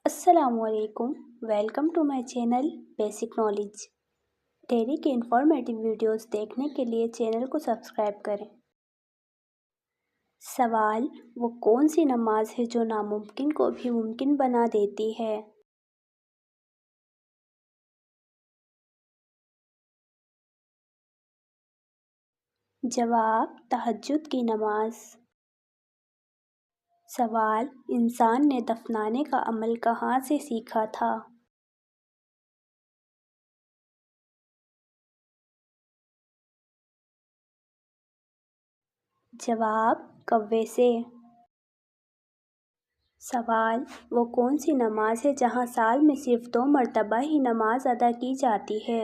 السلام علیکم، welcome to my channel Basic Knowledge. Daily کی انفارمیٹیو ویڈیوز دیکھنے کے لیے چینل کو سبسکرائب کریں۔ سوال: وہ کون سی نماز ہے جو ناممکن کو بھی ممکن بنا دیتی ہے؟ جواب: تہجد کی نماز۔ سوال: انسان نے دفنانے کا عمل کہاں سے سیکھا تھا؟ جواب: کوے سے۔ سوال: وہ کون سی نماز ہے جہاں سال میں صرف 2 مرتبہ ہی نماز ادا کی جاتی ہے؟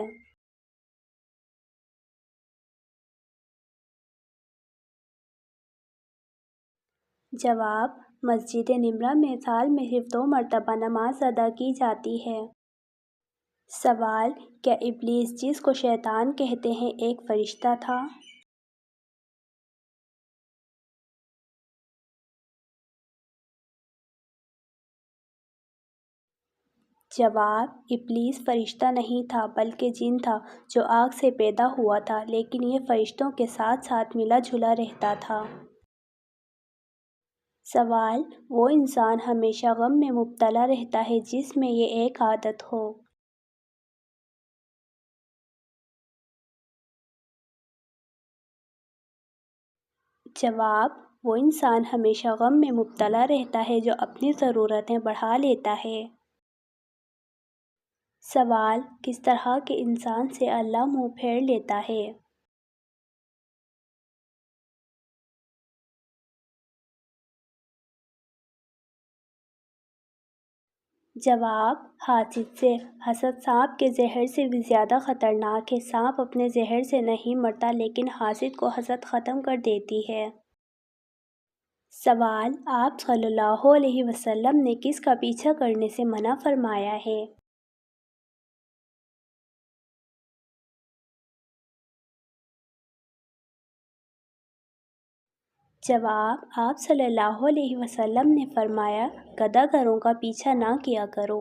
جواب: مسجد نمرہ میں سال میں صرف 2 مرتبہ نماز ادا کی جاتی ہے۔ سوال: کیا ابلیس، جس کو شیطان کہتے ہیں، ایک فرشتہ تھا؟ جواب: ابلیس فرشتہ نہیں تھا بلکہ جن تھا جو آگ سے پیدا ہوا تھا، لیکن یہ فرشتوں کے ساتھ ساتھ ملا جلا رہتا تھا۔ سوال: وہ انسان ہمیشہ غم میں مبتلا رہتا ہے جس میں یہ ایک عادت ہو؟ جواب: وہ انسان ہمیشہ غم میں مبتلا رہتا ہے جو اپنی ضرورتیں بڑھا لیتا ہے۔ سوال: کس طرح کے انسان سے اللہ منہ پھیر لیتا ہے؟ جواب: حاسد سے۔ حسد سانپ کے زہر سے بھی زیادہ خطرناک ہے۔ سانپ اپنے زہر سے نہیں مرتا، لیکن حاسد کو حسد ختم کر دیتی ہے۔ سوال: آپ صلی اللہ علیہ وسلم نے کس کا پیچھا کرنے سے منع فرمایا ہے؟ جواب: آپ صلی اللہ علیہ وسلم نے فرمایا، گداگروں کا پیچھا نہ کیا کرو۔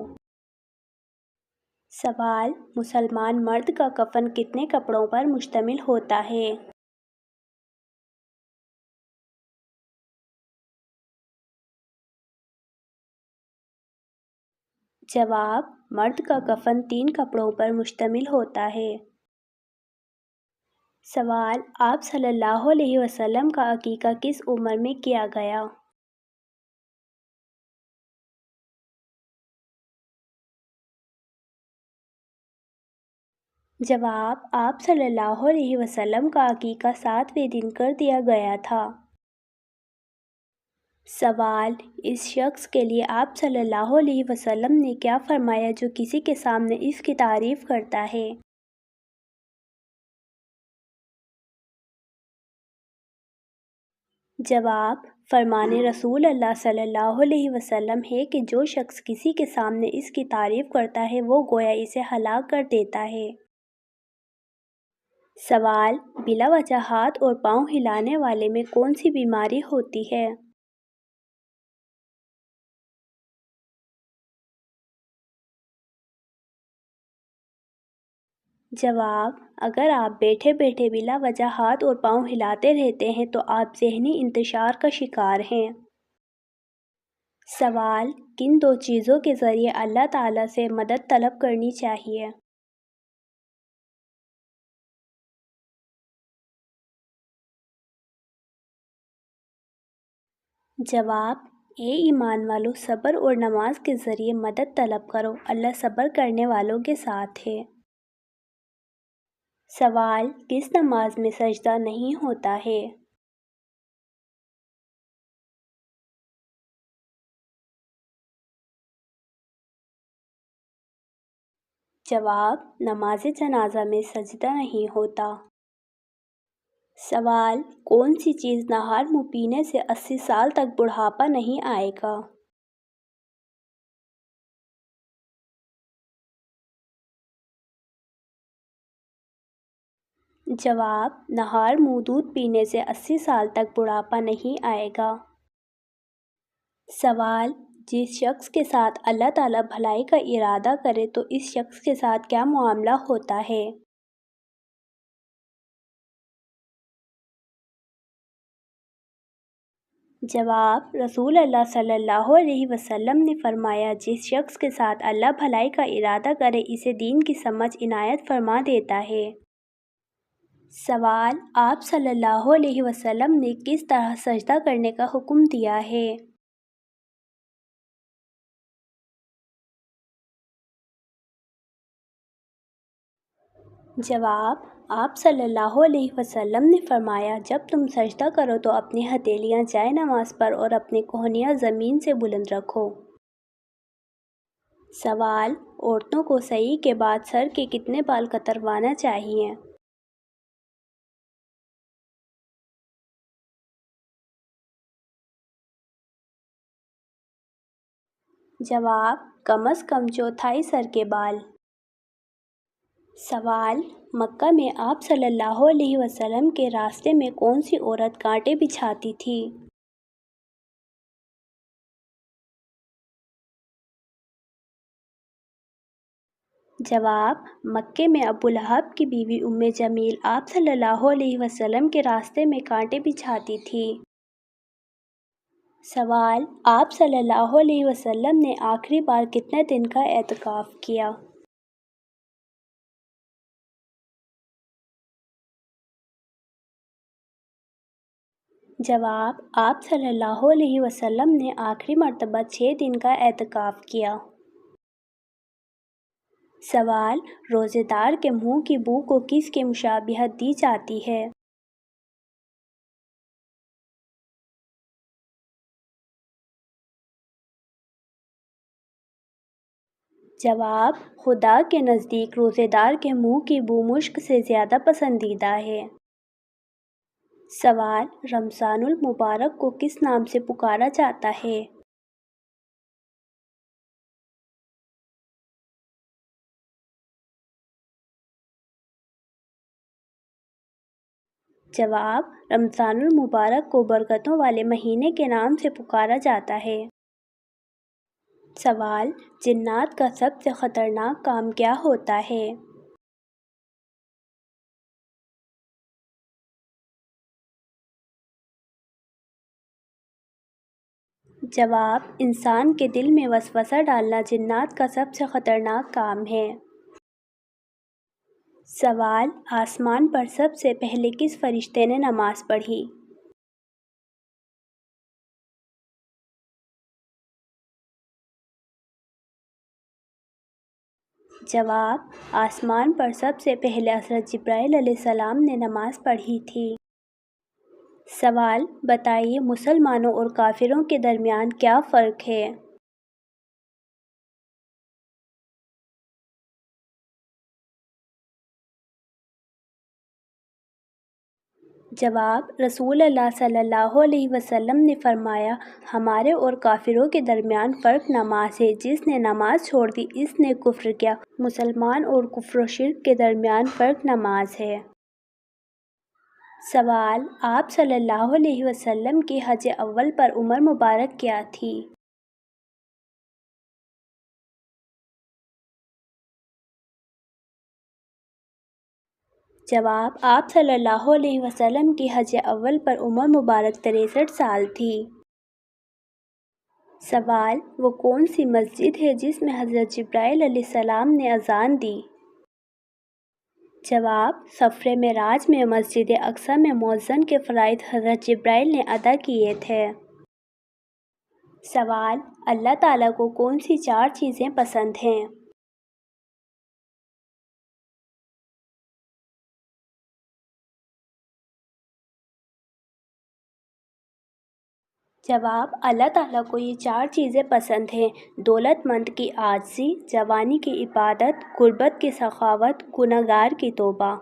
سوال: مسلمان مرد کا کفن کتنے کپڑوں پر مشتمل ہوتا ہے؟ جواب: مرد کا کفن 3 کپڑوں پر مشتمل ہوتا ہے۔ سوال: آپ صلی اللہ علیہ وسلم کا عقیقہ کس عمر میں کیا گیا؟ جواب: آپ صلی اللہ علیہ وسلم کا عقیقہ 7ویں دن کر دیا گیا تھا۔ سوال: اس شخص کے لیے آپ صلی اللہ علیہ وسلم نے کیا فرمایا جو کسی کے سامنے اس کی تعریف کرتا ہے؟ جواب: فرمان رسول اللہ صلی اللہ علیہ وسلم ہے کہ جو شخص کسی کے سامنے اس کی تعریف کرتا ہے وہ گویا اسے ہلاک کر دیتا ہے۔ سوال: بلا وجہ ہاتھ اور پاؤں ہلانے والے میں کون سی بیماری ہوتی ہے؟ جواب: اگر آپ بیٹھے بیٹھے بلا وجہ ہاتھ اور پاؤں ہلاتے رہتے ہیں تو آپ ذہنی انتشار کا شکار ہیں۔ سوال: کن 2 چیزوں کے ذریعے اللہ تعالیٰ سے مدد طلب کرنی چاہیے؟ جواب: اے ایمان والو، صبر اور نماز کے ذریعے مدد طلب کرو، اللہ صبر کرنے والوں کے ساتھ ہے۔ سوال: کس نماز میں سجدہ نہیں ہوتا ہے؟ جواب: نماز جنازہ میں سجدہ نہیں ہوتا۔ سوال: کون سی چیز نہار منہ پینے سے 80 سال تک بڑھاپا نہیں آئے گا؟ جواب: نہار منہ دودھ پینے سے 80 سال تک بڑھاپا نہیں آئے گا۔ سوال: جس شخص کے ساتھ اللہ تعالیٰ بھلائی کا ارادہ کرے تو اس شخص کے ساتھ کیا معاملہ ہوتا ہے؟ جواب: رسول اللہ صلی اللہ علیہ وسلم نے فرمایا، جس شخص کے ساتھ اللہ بھلائی کا ارادہ کرے اسے دین کی سمجھ عنایت فرما دیتا ہے۔ سوال: آپ صلی اللہ علیہ وسلم نے کس طرح سجدہ کرنے کا حکم دیا ہے؟ جواب: آپ صلی اللہ علیہ وسلم نے فرمایا، جب تم سجدہ کرو تو اپنی ہتھیلیاں جائے نماز پر اور اپنی کہنیاں زمین سے بلند رکھو۔ سوال: عورتوں کو سعی کے بعد سر کے کتنے بال کتروانا چاہیے؟ جواب: کم از کم چوتھائی سر کے بال۔ سوال: مکہ میں آپ صلی اللہ علیہ وسلم کے راستے میں کون سی عورت کانٹے بچھاتی تھی؟ جواب: مکے میں ابو لہب کی بیوی ام جمیل آپ صلی اللہ علیہ وسلم کے راستے میں کانٹے بچھاتی تھی۔ سوال: آپ صلی اللہ علیہ وسلم نے آخری بار کتنے دن کا اعتکاف کیا؟ جواب: آپ صلی اللہ علیہ وسلم نے آخری مرتبہ 6 دن کا اعتکاف کیا۔ سوال: روزے دار کے منہ کی بو کو کس کی مشابہت دی جاتی ہے؟ جواب: خدا کے نزدیک روزے دار کے منہ کی بو مشک سے زیادہ پسندیدہ ہے۔ سوال: رمضان المبارک کو کس نام سے پکارا جاتا ہے؟ جواب: رمضان المبارک کو برکتوں والے مہینے کے نام سے پکارا جاتا ہے۔ سوال: جنات کا سب سے خطرناک کام کیا ہوتا ہے؟ جواب: انسان کے دل میں وسوسہ ڈالنا جنات کا سب سے خطرناک کام ہے۔ سوال: آسمان پر سب سے پہلے کس فرشتے نے نماز پڑھی؟ جواب: آسمان پر سب سے پہلے حضرت جبرائیل علیہ السلام نے نماز پڑھی تھی۔ سوال: بتائیے مسلمانوں اور کافروں کے درمیان کیا فرق ہے؟ جواب: رسول اللہ صلی اللہ علیہ وسلم نے فرمایا، ہمارے اور کافروں کے درمیان فرق نماز ہے، جس نے نماز چھوڑ دی اس نے کفر کیا۔ مسلمان اور کفر و شرک کے درمیان فرق نماز ہے۔ سوال: آپ صلی اللہ علیہ وسلم کی حج اول پر عمر مبارک کیا تھی؟ جواب: آپ صلی اللہ علیہ وسلم کی حج اول پر عمر مبارک 63 سال تھی۔ سوال: وہ کون سی مسجد ہے جس میں حضرت جبرائیل علیہ السلام نے اذان دی؟ جواب: سفر معراج میں مسجد اقصی میں مؤذن کے فرائض حضرت جبرائیل نے ادا کیے تھے۔ سوال: اللہ تعالیٰ کو کون سی 4 چیزیں پسند ہیں؟ جواب: اللہ تعالیٰ کو یہ 4 چیزیں پسند ہیں: دولت مند کی عاجزی، جوانی کی عبادت، غربت کی سخاوت، گنہگار کی توبہ۔